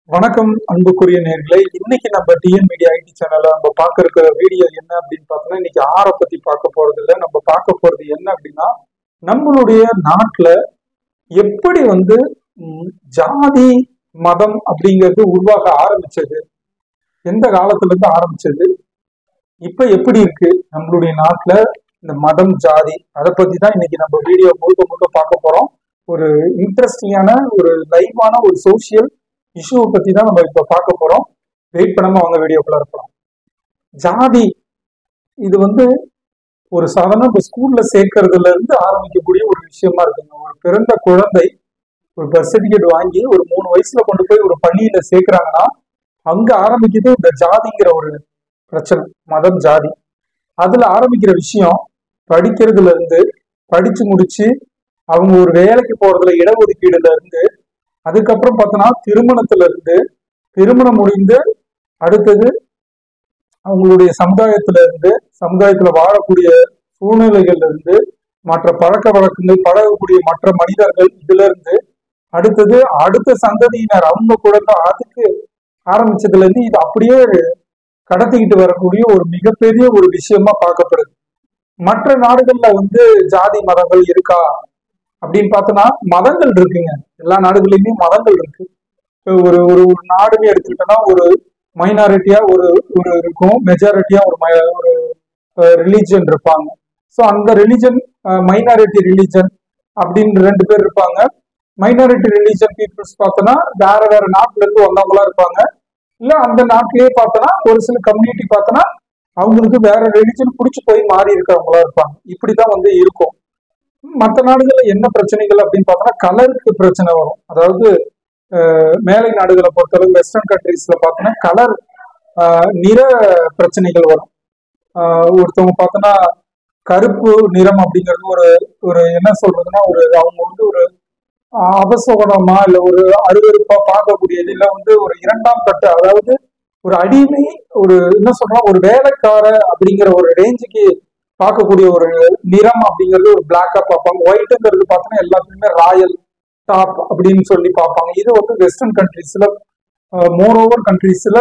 வணக்கம் அன்புக்குரிய நேர்களே. இன்னைக்கு நம்ம டிஎன் மீடியா ஐடி சேனல்ல நம்ம பார்க்க இருக்கிற வீடியோ என்ன அப்படின்னு பார்த்தோம்னா, இன்னைக்கு ஆரை பத்தி பார்க்க போறது இல்லை. நம்ம பார்க்க போறது என்ன அப்படின்னா, நம்மளுடைய நாட்டுல எப்படி ஜாதி மதம் அப்படிங்கிறது உருவாக ஆரம்பிச்சது, எந்த காலத்துல இருந்து ஆரம்பிச்சது, இப்ப எப்படி இருக்கு நம்மளுடைய நாட்டுல இந்த மதம் ஜாதி, அதை பத்தி தான் இன்னைக்கு நம்ம வீடியோ முழுக்க முழுக்க பார்க்க போறோம். ஒரு இன்ட்ரெஸ்டிங்கான ஒரு லைவான ஒரு சோசியல் இஷ்யூவை பத்தி தான் நம்ம இப்ப பார்க்க போறோம். வெயிட் பண்ணாம அவங்க வீடியோக்குள்ள இருக்கலாம். ஜாதி இது ஒரு சாதாரண இப்போ ஸ்கூல்ல சேர்க்கறதுல இருந்து ஆரம்பிக்கக்கூடிய ஒரு விஷயமா இருக்குங்க. ஒரு பிறந்த குழந்தை ஒரு பர்த் சர்டிபிகேட் வாங்கி ஒரு 3 வயசுல கொண்டு போய் ஒரு பள்ளியில சேர்க்கிறாங்கன்னா அங்க ஆரம்பிக்குது இந்த ஜாதிங்கிற ஒரு பிரச்சனை. மதம் ஜாதி அதுல ஆரம்பிக்கிற விஷயம் படிக்கிறதுல இருந்து, படிச்சு முடிச்சு அவங்க ஒரு வேலைக்கு போறதுல இடஒதுக்கீடுல இருந்து, அதுக்கப்புறம் பார்த்தோன்னா திருமணத்துல இருந்து, திருமணம் முடிந்து அடுத்தது அவங்களுடைய சமுதாயத்துல இருந்து, சமுதாயத்துல வாழக்கூடிய சூழ்நிலைகள்ல இருந்து, மற்ற பழக்க வழக்கங்கள், பழகக்கூடிய மற்ற மனிதர்கள், இதுல இருந்து அடுத்தது அடுத்த சந்ததியினர் அவங்க கூட அதுக்கு ஆரம்பிச்சதுல இருந்து இது அப்படியே கடத்திக்கிட்டு வரக்கூடிய ஒரு மிகப்பெரிய ஒரு விஷயமா பார்க்கப்படுது. மற்ற நாடுகள்ல ஜாதி மதங்கள் இருக்கா அப்படின்னு பார்த்தோன்னா மதங்கள் இருக்குங்க. எல்லா நாடுகள்லயுமே மதங்கள் இருக்கு. ஒரு ஒரு ஒரு நாடுமே எடுத்துக்கிட்டோம்னா ஒரு மைனாரிட்டியா ஒரு ஒரு இருக்கும், மெஜாரிட்டியா ஒரு ரிலீஜன் இருப்பாங்க. ஸோ அந்த ரிலீஜன் மைனாரிட்டி ரிலீஜன் அப்படின்னு 2 பேர் இருப்பாங்க. மைனாரிட்டி ரிலீஜன் பீப்புள்ஸ் பார்த்தோன்னா வேற வேற நாட்டுல இருந்து வந்தவங்களா இருப்பாங்க. இல்ல அந்த நாட்டிலேயே பார்த்தோன்னா ஒரு சில கம்யூனிட்டி பார்த்தோன்னா அவங்களுக்கு வேற ரிலீஜன் பிடிச்சி போய் மாறி இருக்கிறவங்களா இருப்பாங்க. இப்படிதான் இருக்கும். மற்ற நாடுகள்ல என்ன பிரச்சனைகள் அப்படின்னு பார்த்தோம்னா கலருக்கு பிரச்சனை வரும். அதாவது மேலை நாடுகளை பொறுத்தளவு வெஸ்டர்ன் கண்ட்ரீஸ்ல பார்த்தோன்னா கலர் நிற பிரச்சனைகள் வரும். ஒருத்தவங்க பார்த்தோன்னா கருப்பு நிறம் அப்படிங்கிறது ஒரு ஒரு என்ன சொல்றதுன்னா ஒரு அவங்க ஒரு அபசகுணமா இல்ல ஒரு அருவருப்பா பார்க்கக்கூடியது, இல்ல ஒரு 2ஆம் கட்டு, அதாவது ஒரு அடிமை, ஒரு என்ன சொல்றோம் ஒரு வேலைக்கார அப்படிங்கிற ஒரு ரேஞ்சுக்கு பார்க்கக்கூடிய ஒரு நிறம் அப்படிங்கிறது ஒரு பிளாக்கா பார்ப்பாங்க. ஒயிட்டுங்கிறது பார்த்தோன்னா எல்லாத்துக்குமே ராயல் டாப் அப்படின்னு சொல்லி பார்ப்பாங்க. இது வெஸ்டர்ன் கண்ட்ரீஸ்ல மோர் ஓவர் கண்ட்ரீஸ்ல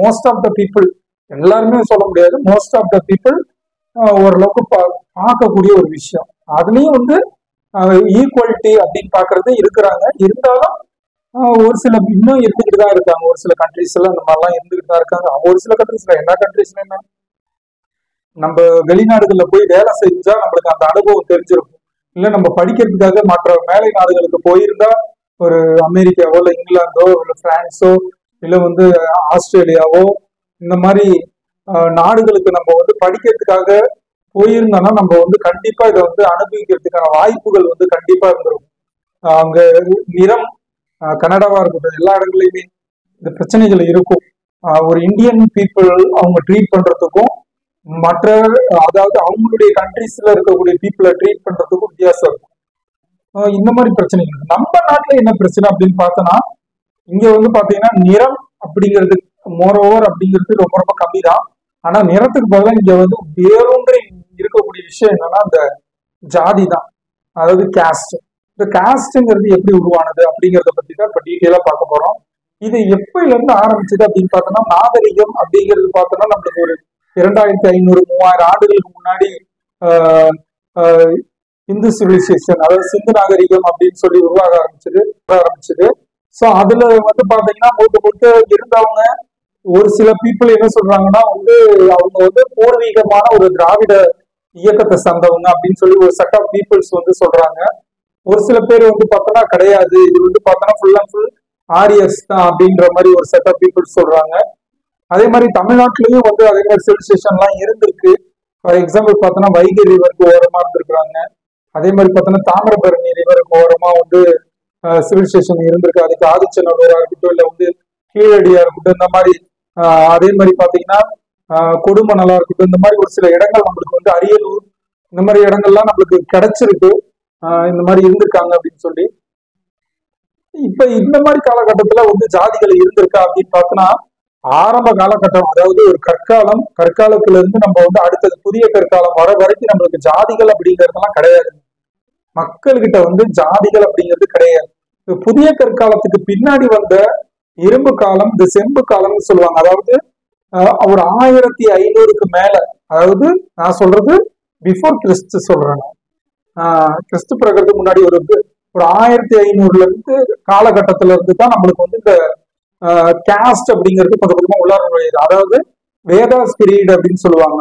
மோஸ்ட் ஆஃப் த பீப்புள், எல்லாருமே சொல்ல முடியாது, மோஸ்ட் ஆஃப் த பீப்புள் ஓரளவுக்கு பார்க்கக்கூடிய ஒரு விஷயம். அதுலயும் ஈக்குவாலிட்டி அப்படின்னு பாக்குறது இருக்கிறாங்க. இருந்தாலும் ஒரு சில இன்னும் இருந்துகிட்டு தான் இருக்காங்க. ஒரு சில கண்ட்ரீஸ்ல அந்த மாதிரிலாம் இருந்துகிட்டு தான் இருக்காங்க. ஒரு சில கண்ட்ரீஸ்ல, எல்லா கண்ட்ரீஸ்லயுமே நம்ம வெளிநாடுகள்ல போய் வேலை செஞ்சா நம்மளுக்கு அந்த அனுபவம் தெரிஞ்சிருக்கும். இல்ல நம்ம படிக்கிறதுக்காக மற்ற மேலை நாடுகளுக்கு போயிருந்தா ஒரு அமெரிக்காவோ இல்ல இங்கிலாந்தோ இல்ல பிரான்ஸோ இல்ல ஆஸ்திரேலியாவோ இந்த மாதிரி நாடுகளுக்கு நம்ம படிக்கிறதுக்காக போயிருந்தோம்னா நம்ம கண்டிப்பா இதை அனுபவிக்கிறதுக்கான வாய்ப்புகள் கண்டிப்பா இருந்திருக்கும். அங்க நிறம் கனடாவா இருக்கட்டும், எல்லா இடங்களையுமே இந்த பிரச்சனைகள் இருக்கும். ஒரு இந்தியன் பீப்புள் அவங்க ட்ரீட் பண்றதுக்கும் மற்ற, அதாவது அவங்களுடைய கண்ட்ரீஸ்ல இருக்கக்கூடிய பீப்புளை ட்ரீட் பண்றதுக்கும் வித்தியாசம் இருக்கும். இந்த மாதிரி பிரச்சனைகள் இருக்கு. நம்ம நாட்டுல என்ன பிரச்சனை அப்படின்னு பார்த்தோன்னா இங்க பாத்தீங்கன்னா நிறம் அப்படிங்கிறது மோர் ஓவர் அப்படிங்கிறது ரொம்ப ரொம்ப கம்மி தான். ஆனா நிறத்துக்கு பதிலாக இங்க வேறொன்று இருக்கக்கூடிய விஷயம் என்னன்னா இந்த ஜாதி தான். அதாவது கேஸ்ட். இந்த கேஸ்ட்ங்கிறது எப்படி உருவானது அப்படிங்கிறத பத்தி தான் இப்ப டீட்டெயிலா பார்க்க போறோம். இது எப்பயில இருந்து ஆரம்பிச்சது அப்படின்னு பார்த்தோம்னா நாகரிகம் அப்படிங்கிறது பார்த்தோம்னா நம்மளுக்கு ஒரு 2500 3000 ஆண்டுகளுக்கு முன்னாடி இந்து சிவிலைசேஷன், அதாவது சிந்து நாகரிகம் அப்படின்னு சொல்லி உருவாக ஆரம்பிச்சது. ஸோ அதுல பாத்தீங்கன்னா முழுக்க இருந்தவங்க ஒரு சில பீப்புள் என்ன சொல்றாங்கன்னா அவங்க பூர்வீகமான ஒரு திராவிட இயக்கத்தை சார்ந்தவங்க அப்படின்னு சொல்லி ஒரு செட் ஆஃப் பீப்புள்ஸ் சொல்றாங்க. ஒரு சில பேர் பார்த்தோன்னா கிடையாது, இது பார்த்தோன்னா ஃபுல் அண்ட் ஃபுல் ஆரியஸ் தான் அப்படின்ற மாதிரி ஒரு செட் ஆஃப் பீப்புள்ஸ் சொல்றாங்க. அதே மாதிரி தமிழ்நாட்டிலையும் அதே மாதிரி சிவிலைசேஷன்லாம் இருந்திருக்கு. ஃபார் எக்ஸாம்பிள் பார்த்தோன்னா வைகை ரிவருக்கு ஓரமா இருந்திருக்கிறாங்க. அதே மாதிரி பார்த்தோன்னா தாமிரபரணி ரிவருக்கு ஓரமா சிவிலைசேஷன் இருந்திருக்கு. அதுக்கு ஆதிச்சநல்லூரா இருக்கட்டும், இல்ல கீழடியா இருக்கட்டும், இந்த மாதிரி அதே மாதிரி பாத்தீங்கன்னா கொடுமணலா இருக்கட்டும், இந்த மாதிரி ஒரு சில இடங்கள் நம்மளுக்கு அரியலூர், இந்த மாதிரி இடங்கள்லாம் நம்மளுக்கு கிடைச்சிருக்கு. இந்த மாதிரி இருந்திருக்காங்க அப்படின்னு சொல்லி. இப்ப இந்த மாதிரி காலகட்டத்துல ஜாதிகள் இருந்திருக்கா அப்படின்னு பார்த்தோன்னா ஆரம்ப காலகட்டம், அதாவது ஒரு கற்காலத்துல இருந்து நம்ம அடுத்தது புதிய கற்காலம் வர வரைக்கும் நம்மளுக்கு ஜாதிகள் அப்படிங்கிறதுலாம் கிடையாது. மக்கள்கிட்ட ஜாதிகள் அப்படிங்கிறது கிடையாது. புதிய கற்காலத்துக்கு பின்னாடி வந்த இரும்பு காலம், இந்த செம்பு காலம்னு சொல்லுவாங்க. அதாவது ஒரு 1500க்கு மேல, அதாவது நான் சொல்றது பிஃபோர் கிறிஸ்து சொல்றேன். கிறிஸ்து பிறகு முன்னாடி ஒரு 1500ல இருந்து காலகட்டத்துல இருந்து தான் நம்மளுக்கு வந்து இந்த கேஸ்ட் அப்படிங்கிறது கொஞ்சம் கொஞ்சமா உள்ளார நுழையுது. அதாவது வேதாஸ் பீரியட் அப்படின்னு சொல்லுவாங்க.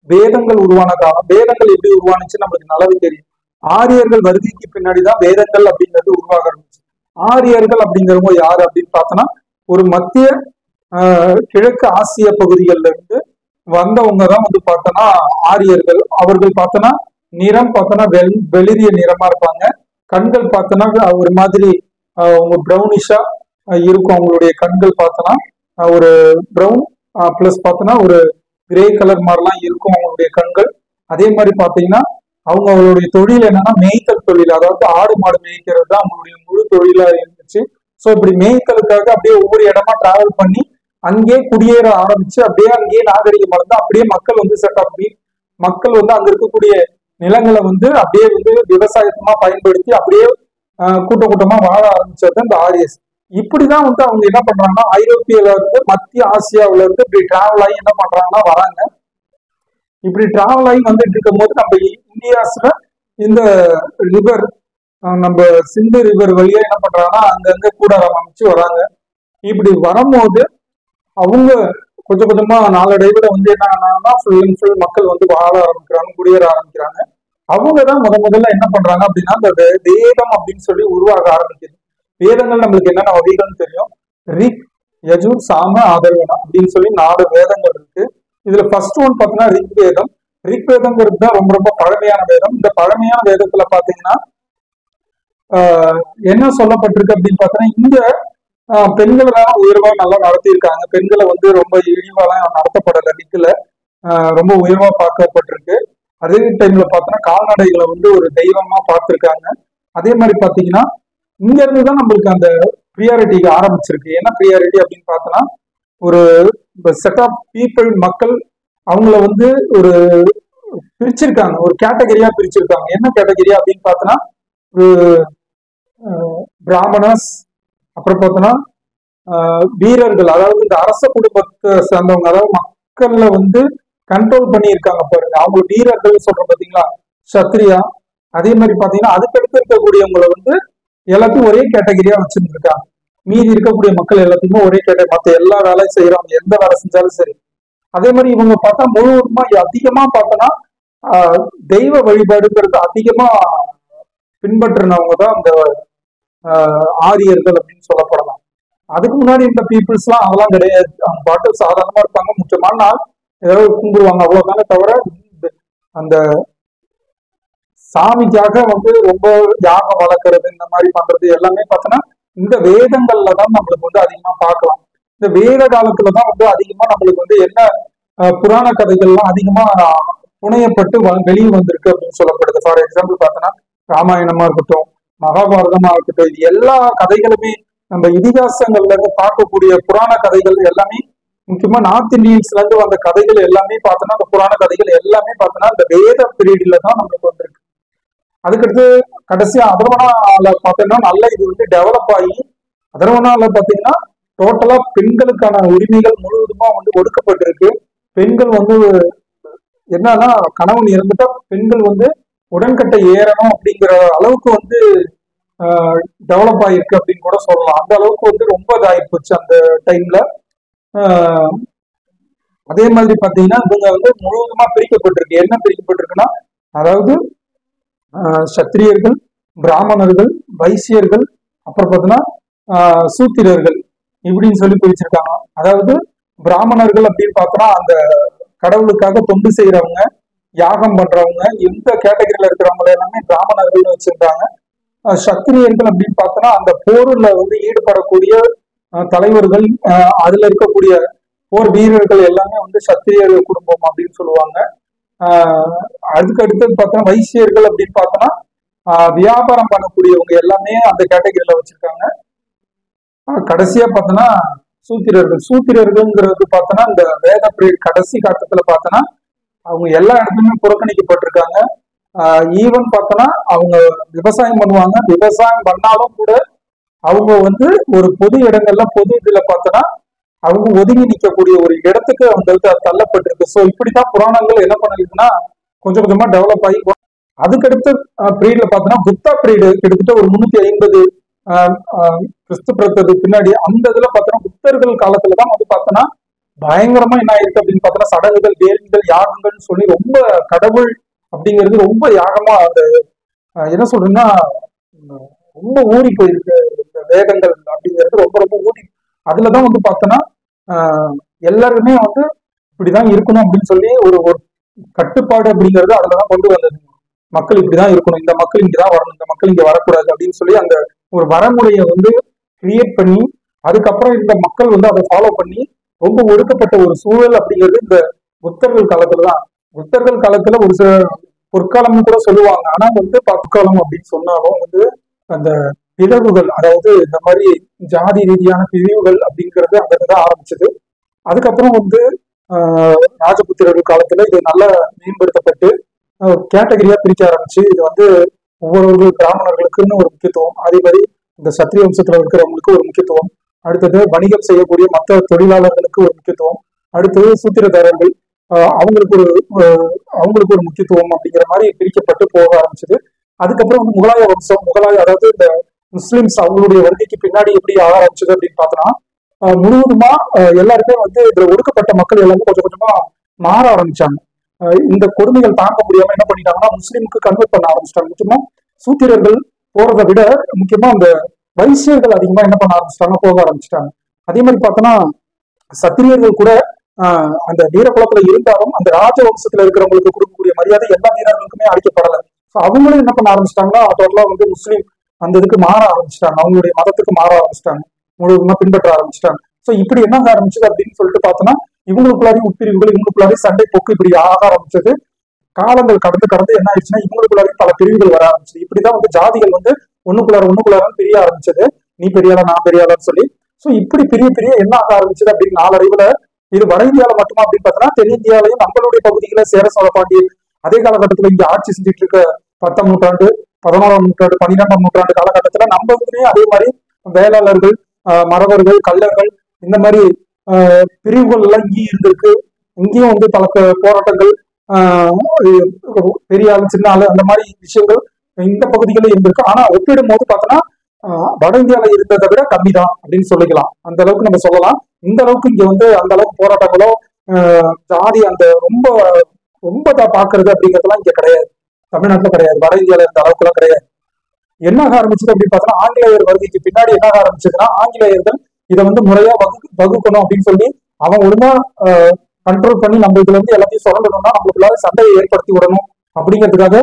வேதங்கள் உருவான காலம். வேதங்கள் எப்படி உருவானுச்சு நம்மளுக்கு நல்லாவே தெரியும். ஆரியர்கள் வருகைக்கு பின்னாடிதான் வேதங்கள் அப்படிங்கிறது உருவாக இருந்துச்சு. ஆரியர்கள் அப்படிங்கிறவங்க யாரு அப்படின்னு பார்த்தோன்னா, ஒரு மத்திய கிழக்கு ஆசிய பகுதிகளில் இருந்து வந்தவங்க தான் வந்து பார்த்தோன்னா ஆரியர்கள். அவர்கள் பார்த்தோன்னா நிறம் பார்த்தோன்னா வெளிரிய நிறமா இருப்பாங்க. கண்கள் பார்த்தோன்னா ஒரு மாதிரி ப்ரௌனிஷா இருக்கும். அவங்களுடைய கண்கள் பார்த்தோன்னா ஒரு ப்ரௌன் பிளஸ் பார்த்தோன்னா ஒரு கிரே கலர் மாதிரிலாம் இருக்கும் அவங்களுடைய கண்கள். அதே மாதிரி பார்த்தீங்கன்னா அவங்களுடைய தொழில் என்னன்னா மேய்த்தல் தொழில். அதாவது ஆடு மாடு மேய்க்கிறது தான் அவங்களுடைய முழு தொழிலா இருந்துச்சு. ஸோ இப்படி மேய்த்தலுக்காக அப்படியே ஒவ்வொரு இடமா டிராவல் பண்ணி அங்கேயே குடியேற ஆரம்பிச்சு அப்படியே அங்கேயே நாகரிகம் வளர்ந்து அப்படியே மக்கள் வந்து மக்கள் வந்து அங்க இருக்கக்கூடிய நிலங்களை வந்து அப்படியே வந்து விவசாயமா பயன்படுத்தி அப்படியே கூட்டமா வாழ ஆரம்பிச்சது இந்த ஆரியஸ். இப்படிதான் வந்து அவங்க என்ன பண்றாங்கன்னா ஐரோப்பியில இருந்து மத்திய ஆசியாவில இருந்து இப்படி டிராவல் ஆகி என்ன பண்றாங்கன்னா வராங்க. இப்படி டிராவல் ஆகி வந்துட்டு இருக்கும் போது நம்ம இந்தியாஸ்ல இந்த ரிவர், நம்ம சிந்து ரிவர் வழியா என்ன பண்றாங்கன்னா அங்கங்க கூடாரம் அமைச்சு வராங்க. இப்படி வரும்போது அவங்க கொஞ்சம் கொஞ்சமா நாளடைவுல வந்து என்ன ஆனாங்கன்னா ஃபுல் அண்ட் ஃபுல் மக்கள் வந்து வாழ ஆரம்பிக்கிறாங்க, குடியேற ஆரம்பிக்கிறாங்க. அவங்கதான் முதல்ல என்ன பண்றாங்க அப்படின்னா இந்த வேதம் அப்படின்னு சொல்லி உருவாக ஆரம்பிக்குது. வேதங்கள் நம்மளுக்கு என்னென்ன வகைகள்னு தெரியும். ரிக், யஜுர், சாம, ஆதர்வனா அப்படின்னு சொல்லி 4 வேதங்கள் இருக்கு. இதுல ஃபர்ஸ்ட் ஒன் பார்த்தீங்கன்னா ரிக் வேதம். ரிக் வேதங்கிறது தான் ரொம்ப ரொம்ப பழமையான வேதம். இந்த பழமையான வேதத்துல பாத்தீங்கன்னா என்ன சொல்லப்பட்டிருக்கு அப்படின்னு பார்த்தோன்னா இங்க பெண்களை தான் உயர்வா நல்லா நடத்தியிருக்காங்க. பெண்களை வந்து ரொம்ப இழிவாலாம் நடத்தப்படலை. ரிக்ல ரொம்ப உயர்வா பார்க்கப்பட்டிருக்கு. அதே டைம்ல பார்த்தோன்னா கால்நடைகளை வந்து ஒரு தெய்வமா பார்த்திருக்காங்க. அதே மாதிரி பாத்தீங்கன்னா இங்க இருந்துதான் நம்மளுக்கு அந்த ப்ரியாரிட்டிக்கு ஆரம்பிச்சிருக்கு. என்ன ப்ரியாரிட்டி அப்படின்னு பார்த்தோன்னா ஒரு செட் ஆஃப் பீப்புள், மக்கள் அவங்கள வந்து ஒரு பிரிச்சிருக்காங்க, ஒரு கேட்டகரியா பிரிச்சிருக்காங்க. என்ன கேட்டகரியா அப்படின்னு பார்த்தோன்னா பிராமணஸ், அப்புறம் பார்த்தோன்னா வீரர்கள், அதாவது இந்த அரச குடும்பத்தை சேர்ந்தவங்க, அதாவது மக்கள்ல வந்து கண்ட்ரோல் பண்ணி இருக்காங்க பாருங்க, அவங்க வீரர்கள் சொல்றோம் பாத்தீங்களா, சத்ரியா. அதே மாதிரி பாத்தீங்கன்னா அதுக்கடுத்து இருக்கக்கூடியவங்களை வந்து எல்லாத்தையும் ஒரே கேட்டகரியா வச்சிருந்துருக்காங்க. மீதி இருக்கக்கூடிய மக்கள் எல்லாத்தையுமே ஒரே கேட்டகரி, மற்ற எல்லா வேலையும் செய்யறவங்க, எந்த வேலை செஞ்சாலும் சரி. அதே மாதிரி இவங்க பார்த்தா முழுவதுமா அதிகமா பார்த்தோன்னா தெய்வ வழிபாடுங்கிறது அதிகமா பின்பற்றினவங்க தான் அந்த ஆரியர்கள் அப்படின்னு சொல்லப்படலாம். அதுக்கு முன்னாடி இந்த பீப்புள்ஸ் எல்லாம் அதெல்லாம் கிடையாது. அவங்க பாட்டு சாதாரணமா இருப்பாங்க. முக்கியமான நாள் ஏதாவது கும்பிடுவாங்க, அவ்வளவுதானே தவிர அந்த சாமிக்காக வந்து ரொம்ப யாகம் வளர்க்கறது இந்த மாதிரி பண்றது எல்லாமே பார்த்தோன்னா இந்த வேதங்கள்ல தான் நம்மளுக்கு வந்து அதிகமா பார்க்கலாம். இந்த வேத காலத்துலதான் வந்து அதிகமா நம்மளுக்கு வந்து என்ன புராண கதைகள்லாம் அதிகமா புனையப்பட்டு வெளியே வந்திருக்கு அப்படின்னு சொல்லப்படுது. ஃபார் எக்ஸாம்பிள் பார்த்தோன்னா ராமாயணமா இருக்கட்டும், மகாபாரதமா இருக்கட்டும், இது எல்லா கதைகளுமே நம்ம இதிகாசங்கள்ல இருந்து பார்க்கக்கூடிய புராண கதைகள் எல்லாமே, முக்கியமா நார்த் இந்தியன்ஸ்ல இருந்து வந்த கதைகள் எல்லாமே பார்த்தோன்னா அந்த புராண கதைகள் எல்லாமே பார்த்தோன்னா இந்த வேத பீரியட்ல தான் நம்மளுக்கு வந்திருக்கு. அதுக்கடுத்து கடைசியா அதர்வனால பார்த்தோம்னா நல்லா இது வந்து டெவலப் ஆகி அதர்வனால பார்த்தீங்கன்னா டோட்டலா பெண்களுக்கான உரிமைகள் முழுவதுமா வந்து ஒடுக்கப்பட்டிருக்கு. பெண்கள் வந்து என்னன்னா கணவன் இறந்துட்டா பெண்கள் வந்து உடன்கட்டை ஏறணும் அப்படிங்கிற அளவுக்கு வந்து டெவலப் ஆயிருக்கு அப்படின்னு கூட சொல்லலாம். அந்த அளவுக்கு வந்து ரொம்ப இதாயிப்போச்சு அந்த டைம்ல. அதே மாதிரி பாத்தீங்கன்னா இவங்க வந்து முழுவதுமா பிரிக்கப்பட்டிருக்கு. என்ன பிரிக்கப்பட்டிருக்குன்னா, அதாவது சத்திரியர்கள், பிராமணர்கள், வைசியர்கள், அப்புறம் பார்த்தீங்கன்னா சூத்திரர்கள் இப்படின்னு சொல்லி பிரிச்சிருக்காங்க. அதாவது பிராமணர்கள் அப்படின்னு பார்த்தோன்னா அந்த கடவுளுக்காக தொண்டு செய்யறவங்க, யாகம் பண்றவங்க, எந்த கேட்டகரியில இருக்கிறவங்க எல்லாமே பிராமணர்கள் வச்சிருக்காங்க. சத்திரியர்கள் அப்படின்னு பார்த்தோன்னா அந்த போர்ல வந்து ஈடுபடக்கூடிய தலைவர்கள், அதுல இருக்கக்கூடிய போர் வீரர்கள் எல்லாமே வந்து சத்திரியர்கள் குடும்பம் அப்படின்னு சொல்லுவாங்க. அதுக்கு அடுத்தது பார்த்தோன்னா வைசியர்கள் அப்படின்னு பார்த்தோன்னா வியாபாரம் பண்ணக்கூடியவங்க எல்லாமே அந்த கேட்டகரியில வச்சிருக்காங்க. கடைசியா பார்த்தோன்னா சூத்திரர்கள்ங்கிறது பார்த்தோன்னா இந்த வேத பீரியட் கடைசி காலத்துல பார்த்தோன்னா அவங்க எல்லா இடத்துலயுமே புறக்கணிக்கப்பட்டிருக்காங்க. ஈவன் பார்த்தோன்னா அவங்க விவசாயம் பண்ணுவாங்க. விவசாயம் பண்ணாலும் கூட அவங்க வந்து ஒரு பொது இடங்கள்ல பொது இதுல பார்த்தோன்னா அவங்க ஒதுங்கி நிற்கக்கூடிய ஒரு இடத்துக்கு அவங்களுக்கு தள்ளப்பட்டிருக்கு. ஸோ இப்படித்தான் புராணங்கள் என்ன பண்ணிருக்குன்னா கொஞ்சம் கொஞ்சமா டெவலப் ஆகி அதுக்கடுத்த பீரியட்ல பார்த்தோன்னா குப்தா பீரியடு கிட்டத்தட்ட ஒரு 350 கிறிஸ்து பிறந்ததுக்கு பின்னாடி அந்த இதுல பார்த்தோன்னா குப்தர்கள் காலத்துலதான் வந்து பார்த்தோன்னா பயங்கரமா என்ன ஆயிருக்கு அப்படின்னு பார்த்தோன்னா சடங்குகள் வேள்விகள் யாகங்கள்னு சொல்லி ரொம்ப கடவுள் அப்படிங்கிறது ரொம்ப யாகமா அந்த என்ன சொல்றேன்னா ரொம்ப ஊறி போயிருக்கு. இந்த வேதங்கள் அப்படிங்கிறது ரொம்ப ரொம்ப ஊறி அதுலதான் வந்து பார்த்தோன்னா எல்லாருமே வந்து இப்படிதான் இருக்கணும் அப்படின்னு சொல்லி ஒரு கட்டுப்பாடு அப்படிங்கிறது அதுலதான் கொண்டு வந்தது. மக்கள் இப்படிதான் இருக்கணும், இந்த மக்கள் இங்கதான் வரணும், இந்த மக்கள் இங்க வரக்கூடாது அப்படின்னு சொல்லி அந்த ஒரு வரமுறையை வந்து கிரியேட் பண்ணி அதுக்கப்புறம் இந்த மக்கள் வந்து அதை ஃபாலோ பண்ணி ரொம்ப ஒடுக்கப்பட்ட ஒரு சூழல் அப்படிங்கிறது இந்த புத்தர்கள் காலத்துலதான். புத்தர்கள் காலத்துல ஒரு சில பொற்காலம்னு கூட சொல்லுவாங்க. ஆனா வந்து பற்காலம் அப்படின்னு சொன்னாலும் வந்து அந்த பிளவுகள், அதாவது இந்த மாதிரி ஜாதி ரீதியான பிரிவுகள் அப்படிங்கிறது அங்கதான் ஆரம்பிச்சது. அதுக்கப்புறம் வந்து ராஜபுத்திரர்கள் காலத்துல இது நல்லா மேம்படுத்தப்பட்டு கேட்டகரியா பிரிக்க ஆரம்பிச்சு இது வந்து ஒவ்வொரு பிராமணர்களுக்குன்னு ஒரு முக்கியத்துவம், அதே மாதிரி இந்த சத்திரிய வம்சத்துல இருக்கிறவங்களுக்கு ஒரு முக்கியத்துவம், அடுத்தது வணிகம் செய்யக்கூடிய மற்ற தொழிலாளர்களுக்கு ஒரு முக்கியத்துவம், அடுத்தது சூத்திரதாரர்கள் அவங்களுக்கு ஒரு முக்கியத்துவம் அப்படிங்கிற மாதிரி பிரிக்கப்பட்டு போக ஆரம்பிச்சது. அதுக்கப்புறம் வந்து முகலாய வம்சம், அதாவது இந்த முஸ்லிம்ஸ் அவங்களுடைய வருகைக்கு பின்னாடி எப்படி ஆக ஆரம்பிச்சது அப்படின்னு பார்த்தோம்னா முழுவதுமா எல்லாருமே வந்து இதுல ஒடுக்கப்பட்ட மக்கள் எல்லாமே கொஞ்சம் கொஞ்சமா மாற ஆரம்பிச்சாங்க. இந்த கொடுமைகள் தாங்க முடியாம என்ன பண்ணிட்டாங்கன்னா முஸ்லீமுக்கு கன்வெர்ட் பண்ண ஆரம்பிச்சிட்டாங்க. முக்கியமா சூத்திரர்கள் போறதை விட முக்கியமா அந்த வைசியர்கள் அதிகமா என்ன பண்ண ஆரம்பிச்சிட்டாங்க, போக ஆரம்பிச்சிட்டாங்க. அதே மாதிரி பார்த்தோன்னா சத்திரியர்கள் கூட அந்த வீரகுலத்துல இருந்தாலும் அந்த ராஜவம்சத்துல இருக்கிறவங்களுக்கு கொடுக்கக்கூடிய மரியாதை எல்லா வீரர்களுக்குமே அளிக்கப்படலை. ஸோ அவங்களும் என்ன பண்ண ஆரம்பிச்சிட்டாங்கன்னா டோட்டலா வந்து முஸ்லீம் அந்த இதுக்கு மாற ஆரம்பிச்சிட்டாங்க, அவங்களுடைய மதத்துக்கு மாற ஆரம்பிச்சிட்டாங்க, முழுவதுமா பின்பற்ற ஆரம்பிச்சிட்டாங்க. ஸோ இப்படி என்ன ஆரம்பிச்சது அப்படின்னு சொல்லிட்டு பார்த்தோன்னா இவங்களுக்குள்ளாரையும் உட்பிரிவுகள், இவங்களுக்குள்ளாரையும் சண்டை போக்கு இப்படி ஆக ஆரம்பிச்சது. காலங்கள் கடந்து என்ன ஆயிடுச்சுன்னா இவங்களுக்குள்ளாரையும் பல பிரிவுகள் வர ஆரம்பிச்சது. இப்படிதான் வந்து ஜாதிகள் வந்து ஒண்ணுக்குள்ளார பிரிய ஆரம்பிச்சது. நீ பெரியாளா நான் பெரியாளான்னு சொல்லி. ஸோ இப்படி பிரிய என்ன ஆக ஆரம்பிச்சது அப்படின்னு நாளடைவுல இது வட இந்தியாவில மட்டுமா அப்படின்னு பார்த்தோன்னா தென்னிந்தியாவிலையும் நம்மளுடைய பகுதிகளை சேர சோழ பாண்டியன் அதே காலகட்டத்துல இங்க ஆட்சி செஞ்சுட்டு இருக்க 10ஆம் நூற்றாண்டு 11ஆம் நூற்றாண்டு 12ஆம் நூற்றாண்டு காலகட்டத்துல நம்ம இதுலயும் அதே மாதிரி வேளாளர்கள், மறவர்கள், கள்ளர்கள் இந்த மாதிரி பிரிவுகள் எல்லாம் இங்கேயும் இருந்திருக்கு. இங்கேயும் வந்து பல போராட்டங்கள், பெரிய ஆள் சின்ன ஆளு அந்த மாதிரி விஷயங்கள் இந்த பகுதிகளில் இருந்திருக்கு. ஆனா ஒப்பிடும் போது பார்த்தோன்னா வட இந்தியாவில இருந்ததை விட கம்மி தான் அப்படின்னு சொல்லிக்கலாம். அந்த அளவுக்கு நம்ம சொல்லலாம். இந்த அளவுக்கு இங்க வந்து அந்த அளவுக்கு போராட்டங்களோ ஜாதி அந்த ரொம்ப ரொம்ப பாக்குறது அப்படிங்கிறதுலாம் இங்க கிடையாது, தமிழ்நாட்டுல கிடையாது, வட இந்தியாவில இருந்த அளவுக்கு எல்லாம் கிடையாது. என்ன ஆரம்பிச்சது அப்படின்னு பார்த்தோன்னா ஆங்கிலேயர் வருகைக்கு பின்னாடி என்ன ஆரம்பிச்சதுன்னா ஆங்கிலேயர்கள் இதை வந்து முறையா வகுக்கணும் அப்படின்னு சொல்லி அவன் ஒழுங்கா கண்ட்ரோல் பண்ணி நம்ம இதுல இருந்து எல்லாத்தையும் சொல்லணும்னா நம்மளுக்குள்ளார சண்டையை ஏற்படுத்தி விடணும் அப்படிங்கிறதுக்காக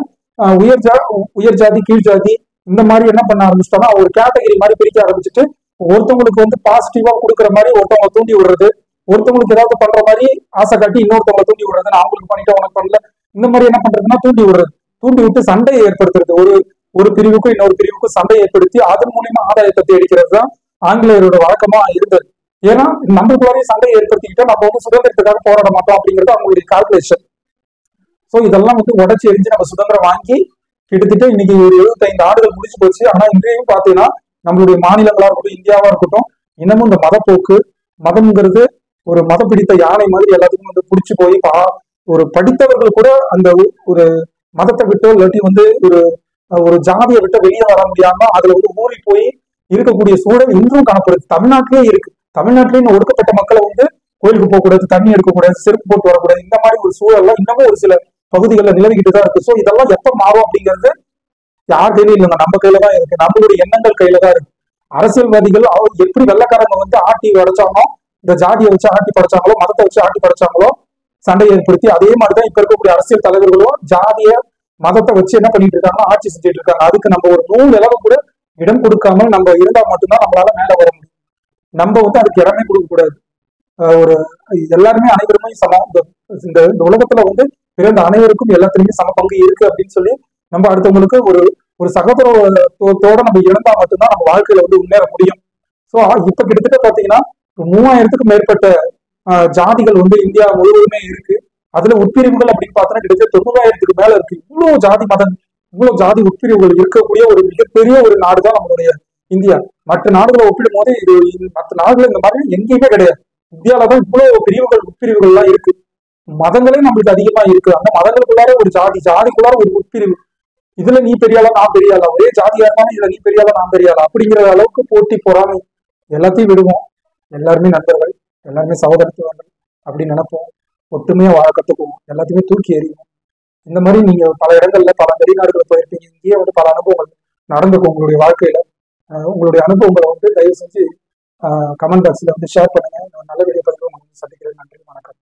உயர் ஜாதி கீழ் ஜாதி இந்த மாதிரி என்ன பண்ண ஆரம்பிச்சிட்டோம்னா ஒரு கேட்டகரி மாதிரி பிரிக்க ஆரம்பிச்சுட்டு ஒருத்தவங்களுக்கு வந்து பாசிட்டிவா கொடுக்குற மாதிரி ஒருத்தவங்க தூண்டி விடுறது, ஒருத்தவங்களுக்கு ஏதாவது பண்ற மாதிரி ஆசை காட்டி இன்னொருத்தவங்க தூண்டி விடுறது, நான் அவங்களுக்கு பண்ணிட்டு உனக்கு பண்ணல இந்த மாதிரி என்ன பண்றதுன்னா தூண்டி விட்டு சண்டையை ஏற்படுத்துறது, ஒரு பிரிவுக்கும் இன்னொரு பிரிவுக்கும் சண்டையை ஏற்படுத்தி அதன் மூலியமா ஆதாயத்தை தேடிக்கிறது தான் ஆங்கிலேயரோட வழக்கமா இருந்தது. ஏன்னா நம்மளுக்குள்ளாரே சண்டையை ஏற்படுத்திக்கிட்டா நம்ம வந்து சுதந்திரத்துக்காக போராட மாட்டோம் அப்படிங்கிறது அவங்களுடைய கால்குலேஷன். ஸோ இதெல்லாம் வந்து உடச்சி எரிஞ்சு நம்ம சுதந்திரம் வாங்கி கிட்டத்தட்ட இன்னைக்கு ஒரு 75 ஆண்டுகள் முடிச்சு போச்சு. ஆனா இன்றையும் பாத்தீங்கன்னா நம்மளுடைய மாநிலங்களா இருக்கட்டும், இந்தியாவா இருக்கட்டும், இன்னமும் இந்த மதப்போக்கு, மதம்ங்கிறது ஒரு மதம் பிடித்த யானை மாதிரி எல்லாத்துக்கும் வந்து பிடிச்சி போய் ஒரு படித்தவர்கள் கூட அந்த ஒரு மதத்தை விட்டோ இல்லாட்டி வந்து ஒரு ஜாதியை விட்டு வெளியே வர முடியாம அதுல வந்து ஊறி போய் இருக்கக்கூடிய சூழல் இன்றும் காணப்படுது. தமிழ்நாட்டிலேயே இருக்கு. தமிழ்நாட்டிலேயே ஒடுக்கப்பட்ட மக்களை வந்து கோயிலுக்கு போகக்கூடாது, தண்ணி எடுக்கக்கூடாது, செருப்பு போட்டு வரக்கூடாது, இந்த மாதிரி ஒரு சூழல்லாம் இன்னமும் ஒரு சில பகுதிகளில் நிலவிக்கிட்டு தான் இருக்கு. ஸோ இதெல்லாம் எப்ப மாறும் அப்படிங்கிறது யார் கையில இல்லைங்க, நம்ம கையில தான் இருக்கு, நம்மளுடைய எண்ணங்கள் கையில தான் இருக்கு. அரசியல்வாதிகள் அவங்க எப்படி வெள்ளக்காரங்க வந்து ஆட்டி உடைச்சாங்களோ, இந்த ஜாதியை வச்சு ஆட்டி படைச்சாங்களோ, மதத்தை வச்சு ஆட்டி படைச்சாங்களோ, சண்டை ஏற்படுத்தி அதே மாதிரிதான் இப்ப இருக்கக்கூடிய அரசியல் தலைவர்களும் ஜாதிய மதத்தை வச்சு என்ன பண்ணிட்டு இருக்காங்க, ஆட்சி செஞ்சுட்டு இருக்காங்க. அதுக்கு நம்ம ஒரு 100 அளவு கூட இடம் கொடுக்காம நம்ம இருந்தா மட்டும்தான் நம்மளால மேல வர முடியும். நம்ம வந்து அதுக்கு இடமே கொடுக்க கூடாது. ஒரு எல்லாருமே அனைவருமே சமம். இந்த உலகத்துல வந்து பிறந்த அனைவருக்கும் எல்லாத்துலயுமே சம பங்கு இருக்கு அப்படின்னு சொல்லி நம்ம அடுத்தவங்களுக்கு ஒரு சகோதரத்தோட நம்ம இருந்தா மட்டும்தான் நம்ம வாழ்க்கையில வந்து முன்னேற முடியும். ஸோ இப்ப கிட்டத்தட்ட பாத்தீங்கன்னா 3000க்கும் மேற்பட்ட ஜாதிகள் வந்து இந்தியா முழுவதுமே இருக்கு. அதுல உட்பிரிவுகள் அப்படின்னு பார்த்தோன்னா கிட்டத்தட்ட 90,000க்கு மேல இருக்கு. இவ்வளவு ஜாதி உட்பிரிவுகள் இருக்கக்கூடிய ஒரு மிகப்பெரிய ஒரு நாடு தான் நம்மளுடைய இந்தியா. மற்ற நாடுகளை ஒப்பிடும் போது மற்ற நாடுகள் இந்த மாதிரி எங்கேயுமே கிடையாது. இந்தியாவில தான் இவ்வளவு பிரிவுகள் உட்பிரிவுகள் எல்லாம் இருக்கு. மதங்களே நம்மளுக்கு அதிகமா இருக்கு. அந்த மதங்களுக்குள்ளார ஒரு ஜாதிக்குள்ளார ஒரு உட்பிரிவு. இதுல நீ பெரியாளா நான் பெரியாளா, ஒரே ஜாதியா இருந்தாலும் இதுல நீ பெரியாளா நான் பெரியாளா அப்படிங்கிற அளவுக்கு போட்டி பொறாமை எல்லாத்தையும் விடுவோம். எல்லாருமே நண்பர்கள், எல்லாருமே சகோதரத்துவங்கள் அப்படின்னு நினைப்போம். ஒற்றுமையா வாழ கத்துக்குவோம், எல்லாத்தையுமே தூக்கி எறிவோம். இந்த மாதிரி நீங்க பல இடங்கள்ல பல வெளிநாடுகள் போயிருப்பீங்க. இங்கேயே பல அனுபவங்கள் நடந்துக்கும் உங்களுடைய வாழ்க்கையில. உங்களுடைய அனுபவங்களை தயவு செஞ்சு கமெண்ட் பாக்ஸ்ல ஷேர் பண்ணுங்க. நல்ல வீடியோ பதிவு சந்திக்கிறேன். நன்றி, வணக்கம்.